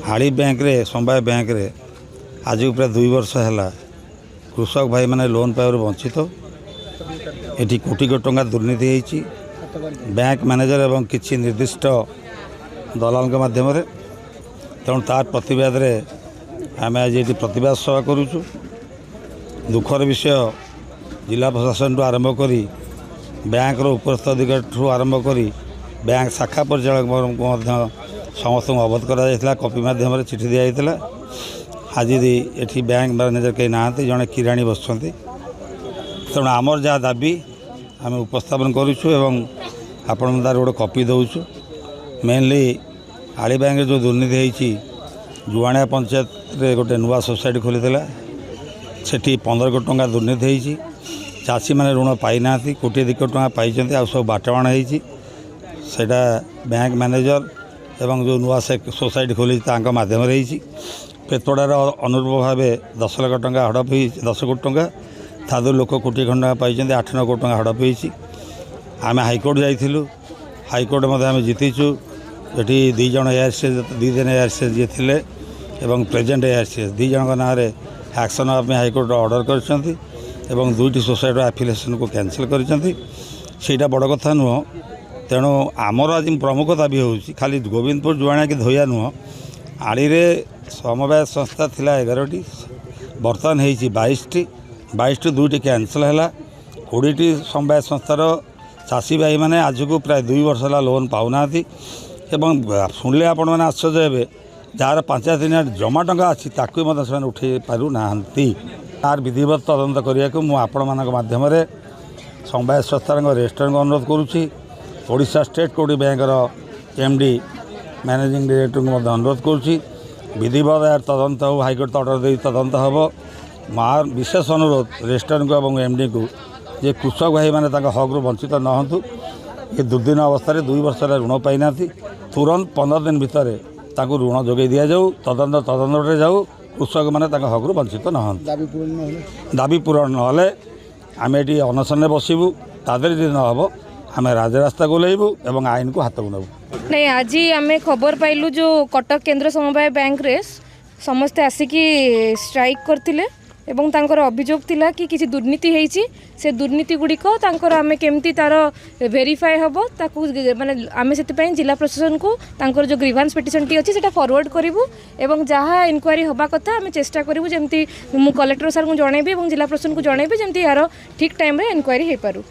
हाड़ी bank रे समवाय bank रे आज प्राय 2 वर्ष है कृषक भाई मैंने लोन पाइबार वंचित ये कोटी कोटी टंका दुर्नीति होती बैंक मैनेजर एवं किसी निर्दिष्ट दलाल माध्यम तेणु तार प्रतिवाद आम आज ये प्रतिवाद सभा करुचु। दुखर विषय जिला प्रशासन ठूँ आरंभ कर बैंक उपरस्थ अधिकारी ठूँ आरंभ कर बैंक शाखा परिचालक समस्त अवगत कर कॉपी माध्यम चिठी दी जाता। आज ये बैंक मैनेजर कहीं ना जड़े किराणी बस तेणु आमर जहाँ दाबी आम उपस्थापन करुँ आपण तार गोटे कॉपी दौचु। मेनली आड़ी बैंक जो दुर्नीति होती जुआणिया पंचायत रे गोटे नुआ सोसाइटी खोली सेठी 15 कोटी टंका दुर्नीति होती। चाषी मैंने ऋण पाई ना कोटी 2 कोटी टंका पाई आ सब बाटबाण होता बैंक मैनेजर एवं जो नुआ सोसाइटी खोली मध्यम पेतोड़ार अनुरूप भाव 10 लाख टंका हड़प 10 कोटी टंका थादू लोक कोटी खंड टंका पाई 8-9 कोटी टंका हड़प होती। आम हाइकोर्ट जाइलु हाइकोर्ट आम जीतीचु। ये 2 जन एआरसीएस 2 दिन एआरसीएस जी थे एवं प्रेजेंट एआरसीएस 2 जन ना एक्शन हाइकोर्ट ऑर्डर कर 2टी सोसाइटी एफिलिएशन को कैंसिल कर बड़ कथा नुह। तेणु आमर आज प्रमुख दाबी हो खाली गोविंदपुर जुआणिया कि धोया नुह आड़ी समवाय संस्था थिला 11टी बर्तमान हो 22टी 2टी कैंसल है 20टी समवाय संस्थार चाषी भाई मैंने आज को प्राय 2 वर्ष है लोन पाऊना शुणिले आपण मैंने आश्चर्य हे जार पंचायत जमा टंका अच्छी से उठे पार ना तार विधिवत तदंत करने को मुझे माध्यम समवाय संस्थार रेजिस्ट्रार को अनुरोध करुँची। ओडिशा स्टेट कोडी बैंकर एमडी मैनेजिंग डायरेक्टर को अनुरोध करुँची विधिवत यार तदंत हो हाइकोर्ट ऑर्डर दे तदंत हम मार विशेष अनुरोध रेजिस्ट्रार को और एमडी को जे कृषक भाई मैंने हक रू वंचित न हूँ। ये दुर्दिन अवस्था 2 वर्ष ऋण पाई ना तुरंत 15 दिन भितर ऋण जोगे दि जाऊ तदंत जाऊ कृषक मैंने हक रू वंचित न हूँ। दाबी पूरण ना आम ये अनशन में बसबू तादर न हम आम राजरास्ता को लेबू एवं आईन को हाथ को नबू। नहीं आज आम खबर पाइलु जो कटक केंद्र समवाय बैंक रे समस्ते आसिकी स्ट्राइक करथिले एवं तांकर अभियोग थिला कि किसी दुर्नीति होईची से दुर्नीति गुड़िक आम केमती तार वेरीफाए हम ताकू माने आम से जिला प्रशासन को तांकर जो ग्रीवांस पिटिशन टी अच्छी से फॉरवर्ड करूँ एवं जहाँ इनक्वारी हवा कथा आम चेष्टा करूँ जमती मु कलेक्टर सार को जनइबी और जिला प्रशासन को जनइबी जमती यार ठीक टाइम रे इनक्वारी हो पारू।